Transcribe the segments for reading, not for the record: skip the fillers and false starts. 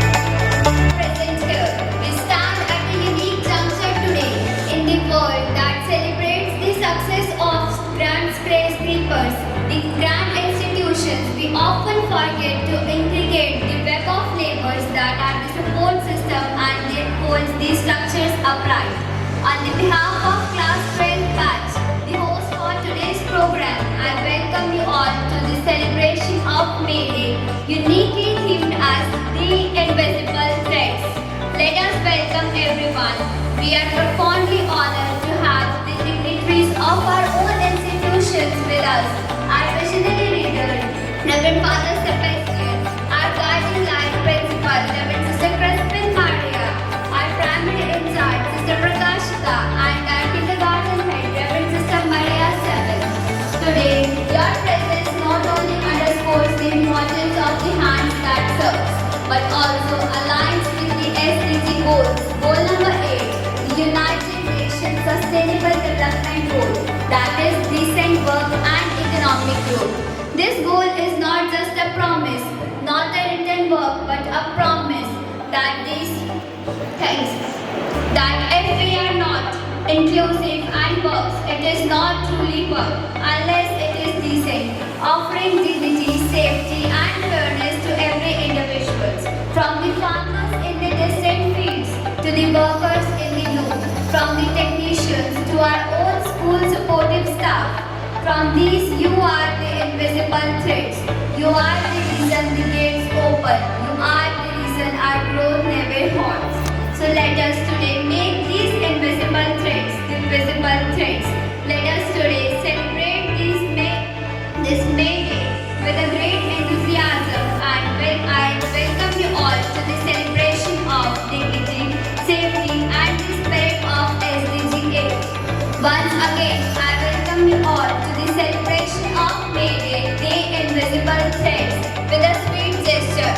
Present here, we stand at a unique juncture today in the world that celebrates the success of grand skyscrapers, the grand institutions. We often forget to integrate the web of labors that are the support system and that holds these structures upright. On the behalf of Class 12 batch, the host for today's program, I welcome you all to the celebration of May Day, uniquely themed as the Invisible Threads. Let us welcome everyone. We are profoundly honored to have the dignitaries of our own institutions with us. Our visionary leader, Reverend Father Sebastian, our guiding light principal, Reverend Sister Crispin Maria, our primary in charge, Sister Prakashita, and our kindergarten head, Reverend Sister Maria Seven. Today, your presence not only underscores the importance of the hands that serves, but also aligns with the SDG goals. Goal number 8, the United Nations Sustainable Development Goal, that is decent work and economic growth. This goal is not just a promise, not a written work, but a promise that these things, that if we are not inclusive and works, it is not truly work unless it is decent, offering dignity, safety and fairness to every individual. From the farmers in the distant fields to the workers in the loom, from the technicians to our own school supportive staff. From these, you are the invisible threads. You are the reason the gates open. You are the reason our growth never halts. So let us today make these invisible threads the visible threads. Let us today celebrate this May Day with a great enthusiasm and I welcome you all to the celebration of dignity, safety and the spirit of SDG 8. Once again, I welcome you all to the celebration of May Day, the invisible threads, with a sweet gesture.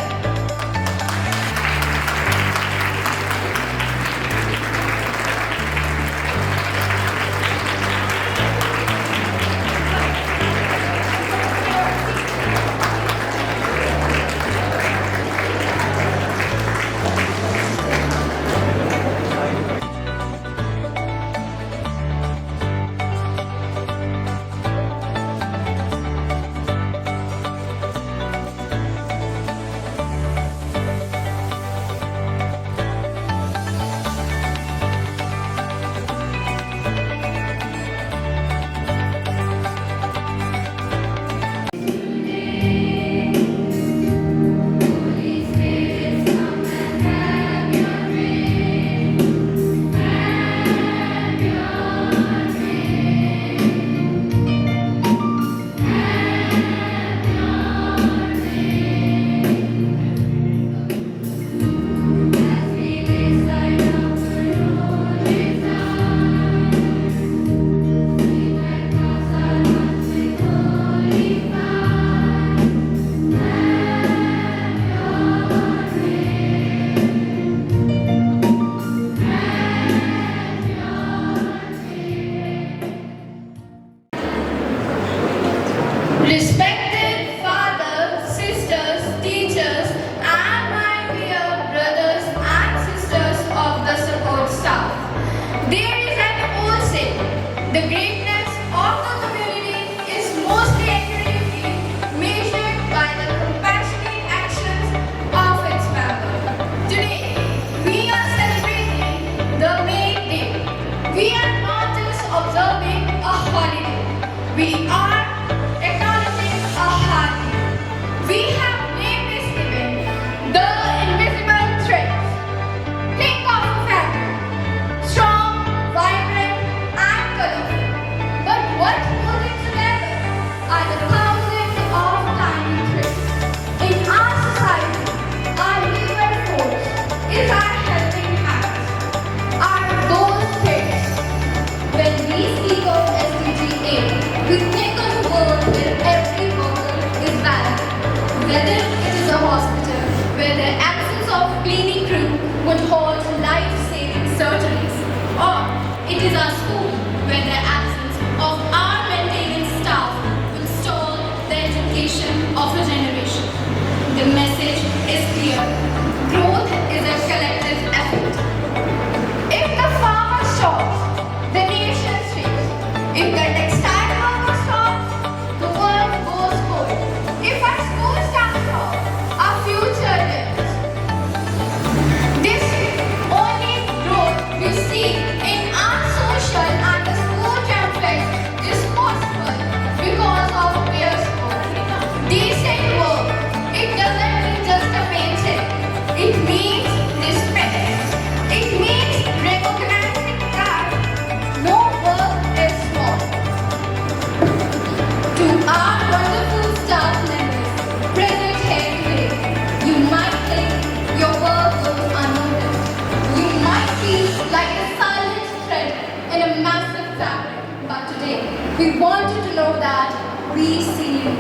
you.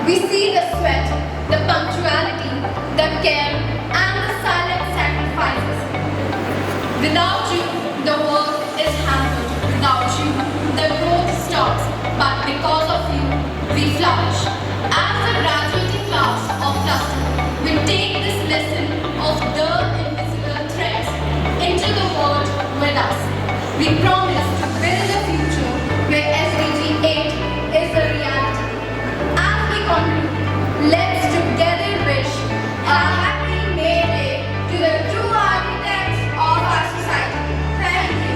We see the sweat, the punctuality, the care, and the silent sacrifices. Without you, the work is hampered. Without you, the growth stops. But because of you, we flourish. As the graduating class of Cluster, we take this lesson of the invisible threads into the world with us. We promise to build a future where SDG 8 is a reality. As we conclude, let's together wish a happy May Day to the true architects of our society. Thank you.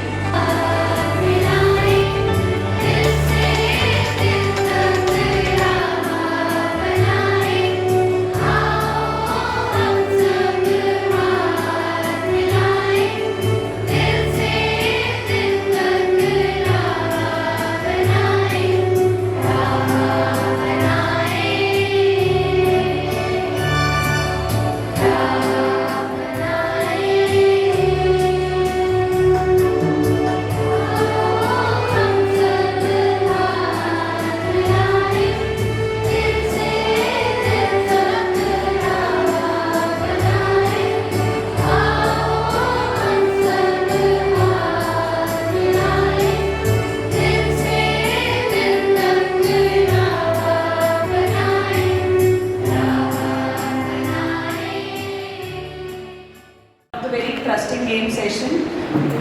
The very trusting game session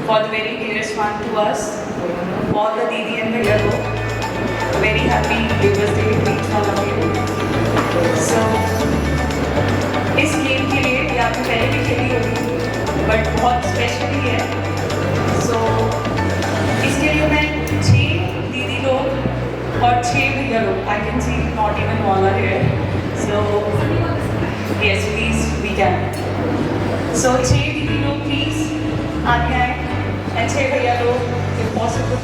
for the very dearest one to us, for the Didi and the Yellow. Very happy birthday to each one of you. So, इस game के लिए ये आपने पहले भी खेली होगी, but बहुत स्पेशली है. So, इसके लिए मैं 6 दीदी लोग और 6 भैया लोग, I can see not even all are here. So, yes, please, we can. So 6 दीदी लोग प्लीज आगे आए and 6 भैया लोग if possible.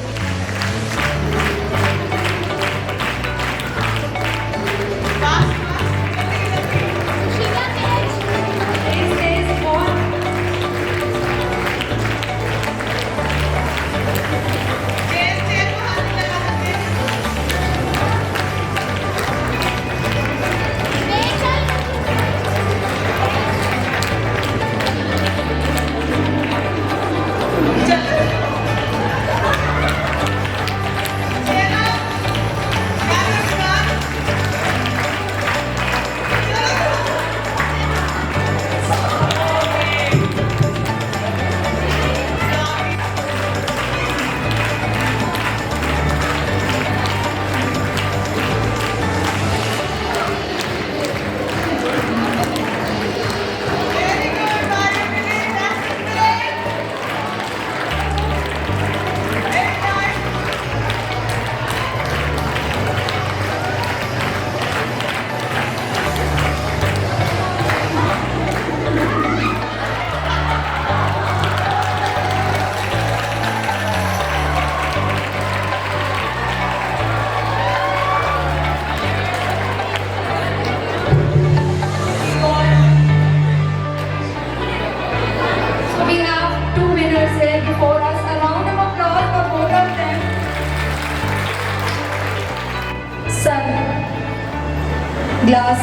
Glass.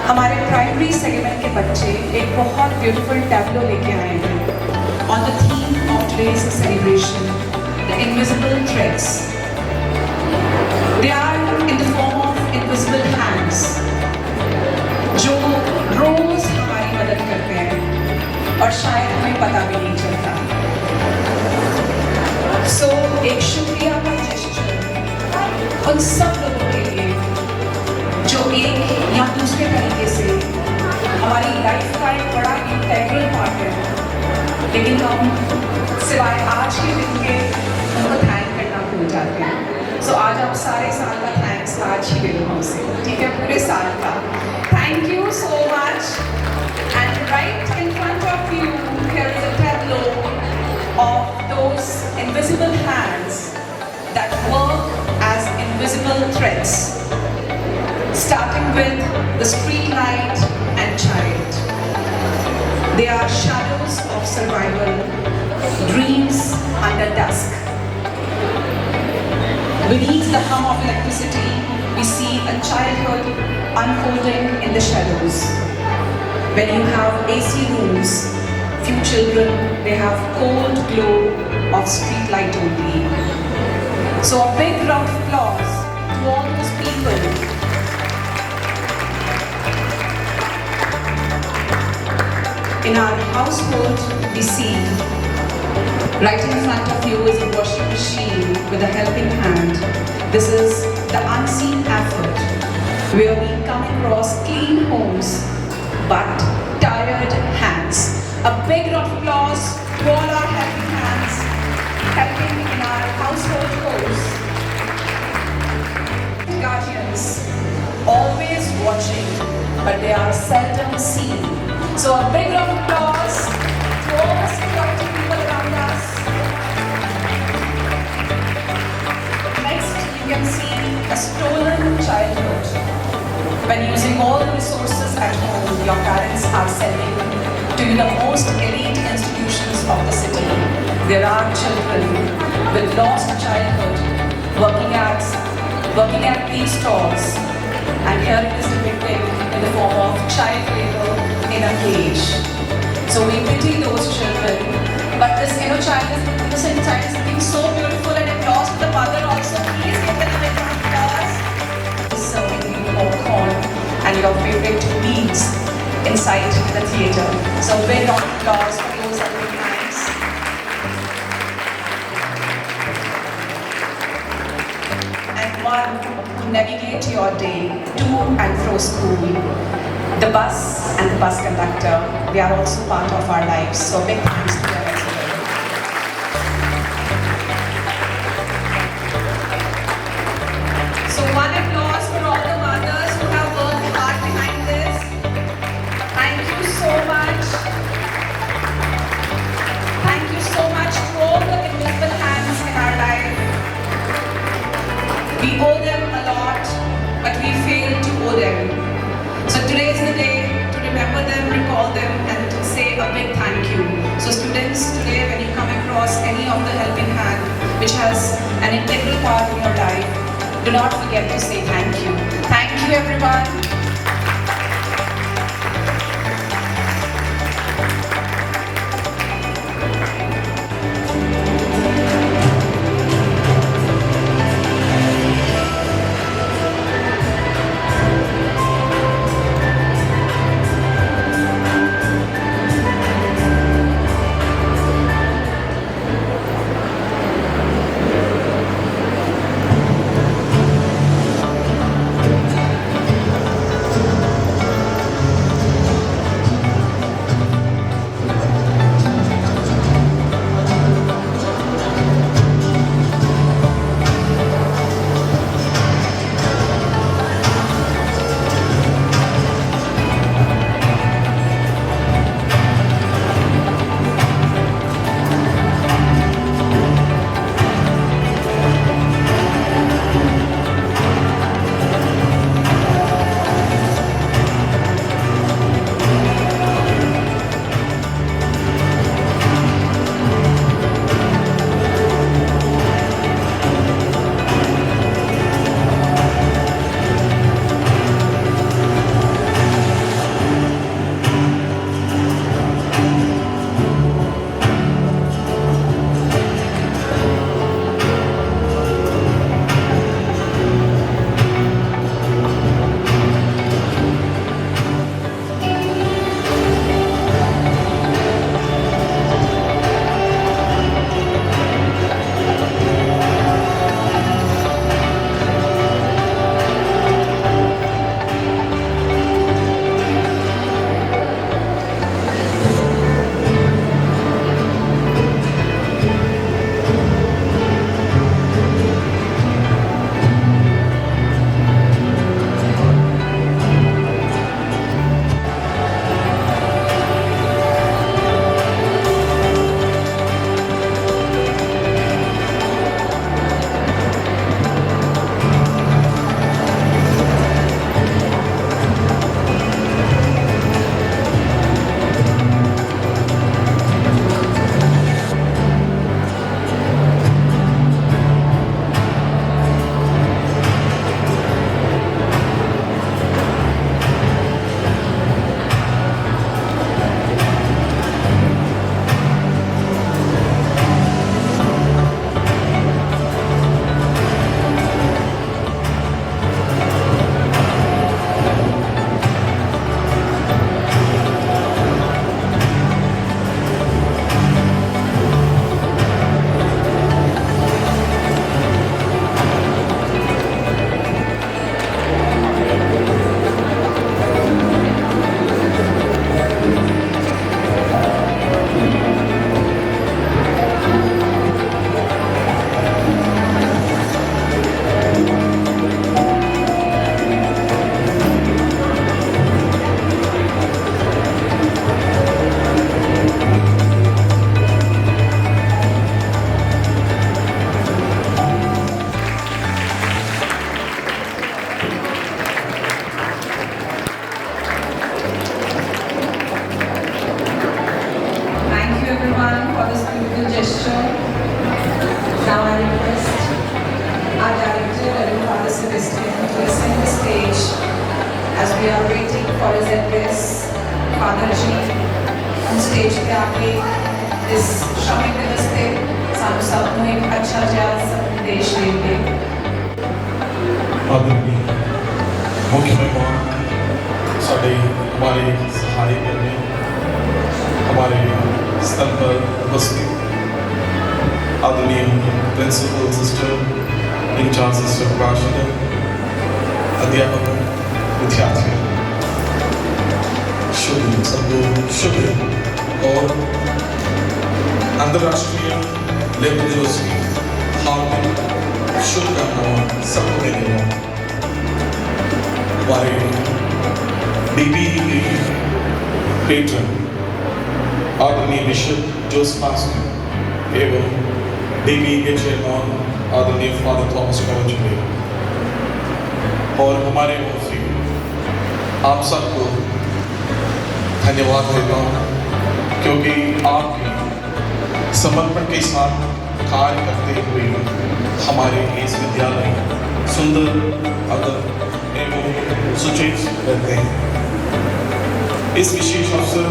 हमारे प्राइमरी सेगमेंट के बच्चे एक बहुत ब्यूटीफुल टैब्लो लेके आए हैं on the theme of today's celebration the invisible threads. They are in the form of invisible hands जो रोज हमारी मदद करते हैं और शायद हमें पता भी नहीं चलता. सो एक शुक्रिया का जेस्चर उन सब लोगों के लिए लेकिन हम सिवाय आज के दिन के उनको थैंक करना भूल जाते हैं। सो आज आप सारे साल का थैंक्स आज ही ले लो हमसे, ठीक है, पूरे साल का। Thank you so much. And right in front of you here is a tableau of those invisible hands that work as invisible threads, starting with the street light and child. They are shadows of survival, dreams under dusk. Beneath the hum of electricity, we see a childhood unfolding in the shadows. When you have AC rooms, few children, they have cold glow of street light only. So a big round of applause to all those people. In our household, we see right in front of you is a washing machine with a helping hand. This is the unseen effort where we come across clean homes but tired hands. A big round of applause to all our helping hands helping in our household chores. Guardians, always watching, but they are seldom seen. So a big round of applause to all the security people around us. Next, you can see a stolen childhood. When using all the resources at home, your parents are sending to the most elite institutions of the city. There are children with lost childhood working at these stalls, and here it is depicted in the form of child labor in a cage. So we pity those children, but this innocent child is looking so beautiful, and it lost the mother also. Please give them a big round of applause. Serving you popcorn and your favorite meals inside the theatre. So big round of applause for those helping hands. And one to navigate your day to and fro school. The bus and the bus conductor, they are also part of our lives. So big thanks to them as well. So one applause for all the mothers who have worked hard behind this. Thank you so much. Thank you so much to all the invisible hands in our life. We owe them a lot, but we fail to owe them. So today is the day to remember them, recall them, and say a big thank you. So students, today when you come across any of the helping hand which has an integral part in your life, do not forget to say thank you. Thank you everyone. gesture. Now I request our director, Reverend Father Sebastian, to ascend the stage as we are waiting for his address. Father Ji, on stage पे आके इस श्रमिक दिवस पे सानू सबनों एक अच्छा जिहा संदेश देंगे। आदरणीय मुख्य मेहमान साढ़े हमारे सहाय करने हमारे स्थल पर उपस्थित आदरणीय प्रिंसिपल सिस्टर इंचार्ज सिस्टर प्रकाशन अध्यापक विद्यार्थी शुभ सबको शुभ और अंतर्राष्ट्रीय लेबर दिवस की हार्दिक शुभकामनाएं सबको देने वाला हमारे डीबी के पेट्रन आदरणीय बिशप जोसेफ एवं डीबी के चेयरमैन आदरणीय फादर थॉमस कॉलेज और हमारे मंत्री आप सबको धन्यवाद देता हूँ क्योंकि आपके समर्पण के साथ कार्य करते हुए हमारे इस विद्यालय सुंदर अदर एवं सुचित रहते हैं। इस विशेष अवसर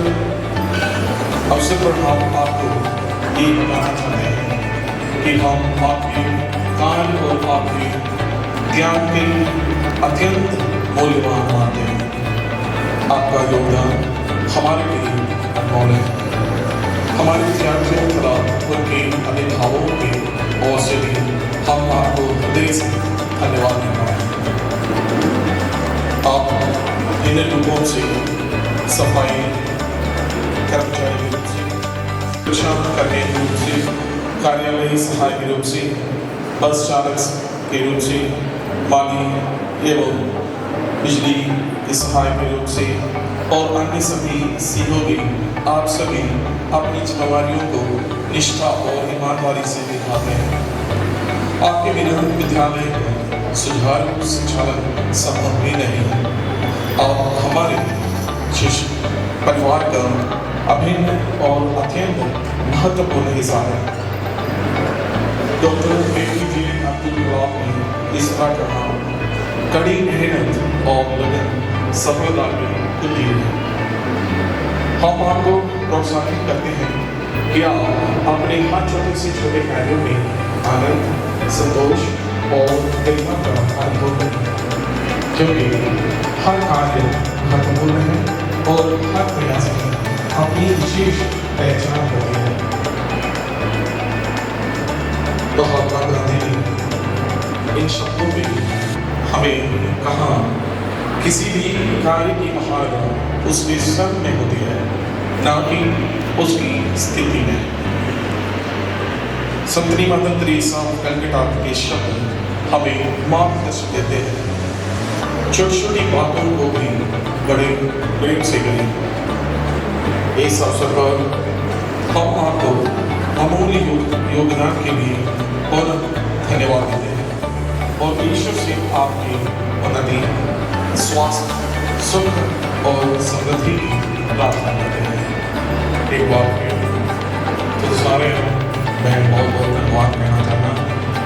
पर हम आपको ये बताना चाहते हैं कि हम आपके कार्य और आपके ज्ञान के अत्यंत मूल्यवान मानते हैं। आपका योगदान हमारे लिए अनमोल है। हमारे विद्यार्थियों के खिलाफ उनके अभिभावकों की ओर से भी हम आपको हृदय से धन्यवाद देना है। आप इन लोगों से सफाई कर्मचारी के रूप से शिक्षा करने के रूप से कार्यालय सहायक के रूप से बस चालक के रूप से माली एवं बिजली के सहायक के रूप से और अन्य सभी सहयोगी आप सभी अपनी जिम्मेदारियों को निष्ठा और ईमानदारी से निभाते हैं। आपके बिना विद्यालय का सुचारू संचालन संभव ही नहीं है। आप हमारे शिष्य परिवार का अभिन्न और अत्यंत महत्वपूर्ण हिस्सा है। डॉक्टर APJ अब्दुल कलाम ने इस तरह कहा, कड़ी मेहनत और लगन सफलता में कुंजी है। हम आपको प्रोत्साहित करते हैं कि आप अपने हर छोटे से छोटे कार्यों में आनंद, संतोष और प्रेरणा का अनुभव करें, क्योंकि हर कार्य महत्वपूर्ण है और हर प्रयास में अपनी विशेष पहचान होती है। महात्मा गांधी ने इन शब्दों में हमें कहा, किसी भी कार्य की महारत उसके श्रम में होती है, ना कि उसकी स्थिति में। संतनी मदर तेरेसा कलकत्ता के शब्द हमें मार्गदर्शन देते हैं, छोटी छोटी बातों को भी बड़े प्रेम से करें। इस अवसर पर हम आपको अमूल्य योगदान के लिए और धन्यवाद देते हैं और ईश्वर से आपकी उन्नति, स्वास्थ्य, सुख और समृद्धि की प्रार्थना करते हैं। एक बार फिर तो सारे मैं बहुत बहुत धन्यवाद कहना चाहता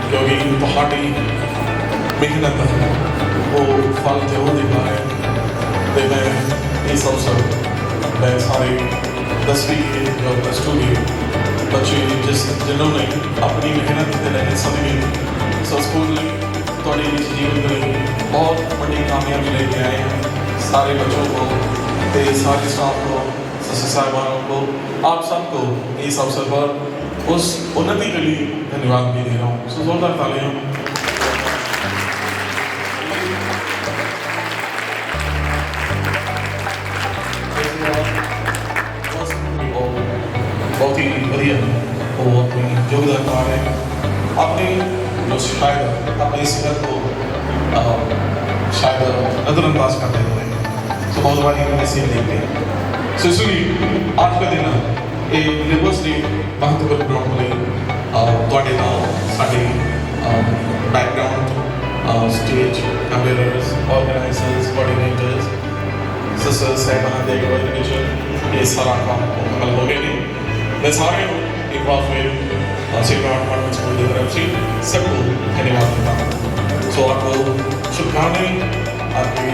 क्योंकि तुम्हारी मेहनत वो फल जरूर दिखा है। तो मैं इस अवसर मैं सारे 10वीं के और +2 के बच्चे जिन्होंने अपनी मेहनत सभी स्कूल थोड़ी जीवन में बहुत बड़ी कामयाबी लेके आए हैं। सारे बच्चों को, सारे स्टाफ को, सदस्य साहिबानों को, आप सबको इस अवसर पर उस उन्नति के लिए धन्यवाद भी दे रहा हूँ। जोरदार तालियां। बहुत ही बढ़िया वो अपनी योगदान पा रहे हैं। आपने जो शायद अपनी सेहत को शायद नजरअंदाज करते हुए तो बहुत बार ऐसे देखते हैं। इसलिए आज का दिन एक दिवस ने महत्वपूर्ण होने ਤੁਹਾਡੇ ਨਾਲ ਸਾਡੇ background stage cameras organisers coordinators sisters साहिबान दे ये सारा काम मुकम्मल हो गए ने मैं सारे इन्वॉल्वमेंट सिनेमा डिपार्टमेंट स्कूल की तरफ से सबको धन्यवाद देता हूँ। सो आपको शुभकामनाएं, आपके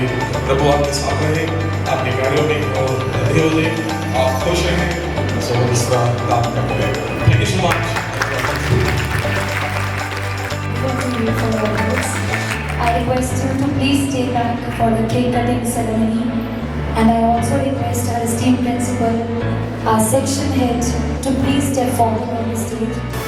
प्रभु आपके साथ रहे, आपके कार्यों में और लगे हो जाए, आप खुश रहें, सो इस तरह काम करते रहें। Thank you so much. I request you to please stay back for the cake cutting ceremony, and I also request our esteemed principal, our section head, to please step forward on the stage.